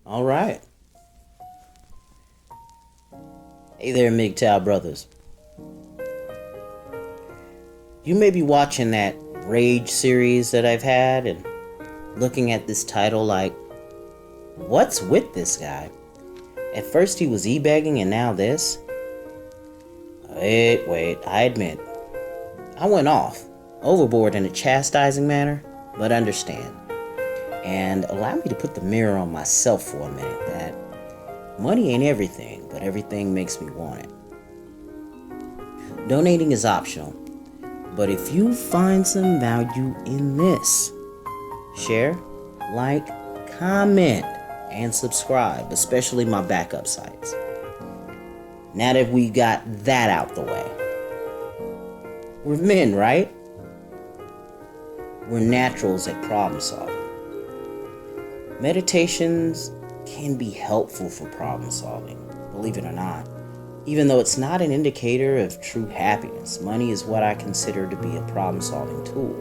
All right. Hey there, MGTOW brothers. You may be watching that Rage series that I've had and looking at this title like, what's with this guy? At first he was e-begging and now this? Wait, I admit, I went off, overboard in a chastising manner, but understand. And allow me to put the mirror on myself for a minute that money ain't everything, but everything makes me want it. Donating is optional, but if you find some value in this, share, like, comment, and subscribe, especially my backup sites. Now that we got that out the way, we're men, right? We're naturals at problem solving. Meditations can be helpful for problem solving, believe it or not. Even though it's not an indicator of true happiness, money is what I consider to be a problem solving tool.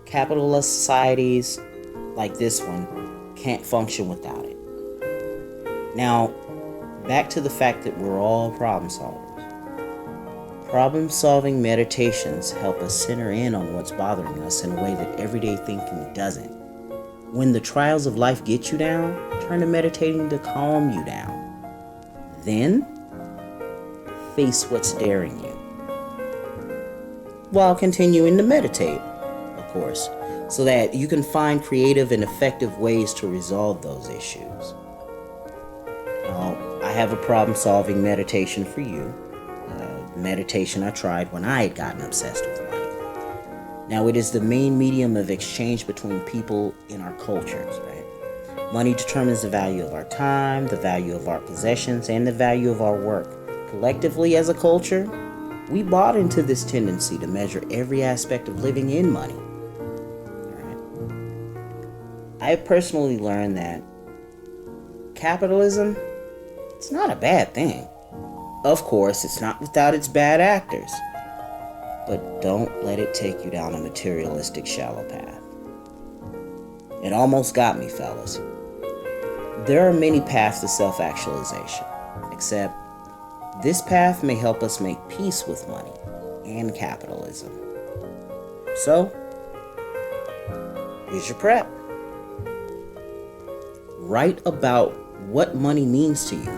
Capitalist societies like this one can't function without it. Now, back to the fact that we're all problem solvers. Problem solving meditations help us center in on what's bothering us in a way that everyday thinking doesn't. When the trials of life get you down, turn to meditating to calm you down. Then, face what's staring you. While continuing to meditate, of course, so that you can find creative and effective ways to resolve those issues. Now, I have a problem-solving meditation for you. Meditation I tried when I had gotten obsessed with money. Now, it is the main medium of exchange between people in our cultures, right? Money determines the value of our time, the value of our possessions, and the value of our work. Collectively, as a culture, we bought into this tendency to measure every aspect of living in money. Right? I have personally learned that capitalism, it's not a bad thing. Of course, it's not without its bad actors. But don't let it take you down a materialistic, shallow path. It almost got me, fellas. There are many paths to self-actualization, except this path may help us make peace with money and capitalism. So, here's your prep. Write about what money means to you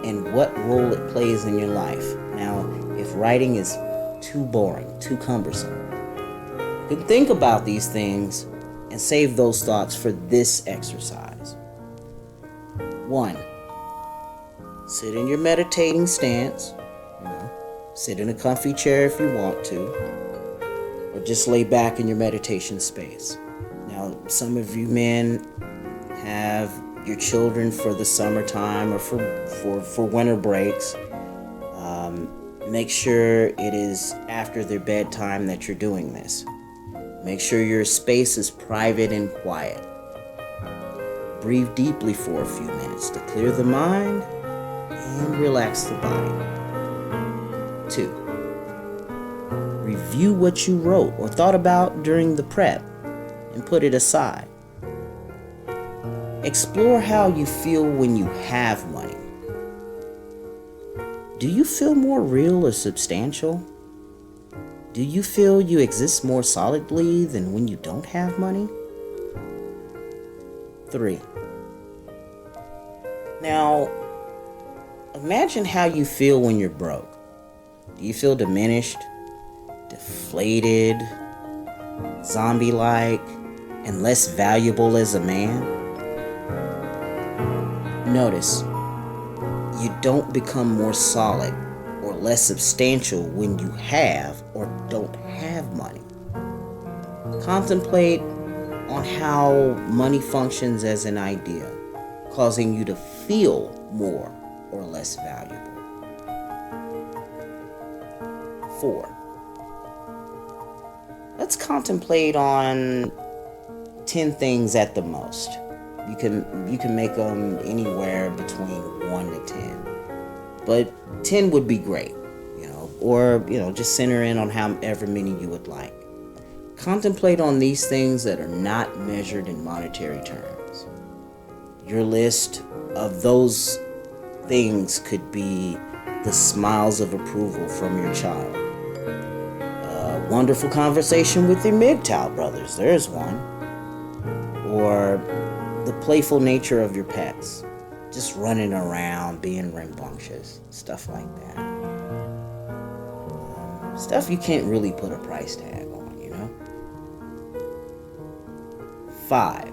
and what role it plays in your life. Now, if writing is too boring, too cumbersome, you can think about these things and save those thoughts for this exercise. 1. Sit in your meditating stance. Sit in a comfy chair if you want to, or just lay back in your meditation space. Now, some of you men have your children for the summertime or for winter breaks. Make sure it is after their bedtime that you're doing this. Make sure your space is private and quiet. Breathe deeply for a few minutes to clear the mind and relax the body. 2. Review what you wrote or thought about during the prep and put it aside. Explore how you feel when you have money. Do you feel more real or substantial? Do you feel you exist more solidly than when you don't have money? 3. Now, imagine how you feel when you're broke. Do you feel diminished, deflated, zombie-like, and less valuable as a man? Notice, you don't become more solid or less substantial when you have or don't have money. Contemplate on how money functions as an idea, causing you to feel more or less valuable. 4. Let's contemplate on 10 things at the most. You can make them anywhere between 1 to 10. But 10 would be great, or just center in on however many you would like. Contemplate on these things that are not measured in monetary terms. Your list of those things could be the smiles of approval from your child. A wonderful conversation with the MGTOW brothers, there's one. Or the playful nature of your pets. Just running around, being rambunctious, stuff like that. Stuff you can't really put a price tag on, you know? 5.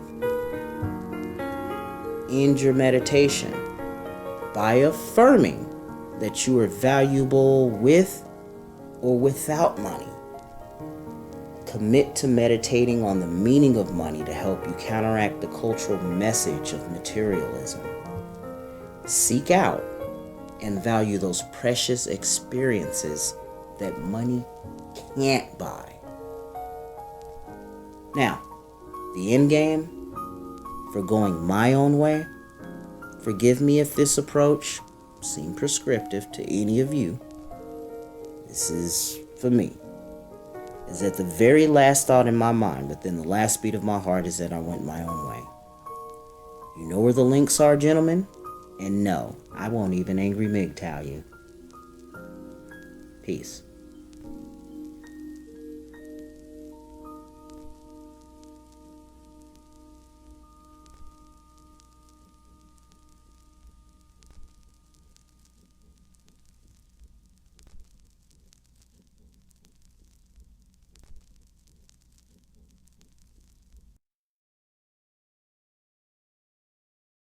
End your meditation by affirming that you are valuable with or without money. Commit to meditating on the meaning of money to help you counteract the cultural message of materialism. Seek out and value those precious experiences that money can't buy. Now, the end game for going my own way, forgive me if this approach seemed prescriptive to any of you. This is for me. Is that the very last thought in my mind, but then the last beat of my heart is that I went my own way. You know where the links are, gentlemen? And no, I won't even angry MGTOW you. Peace.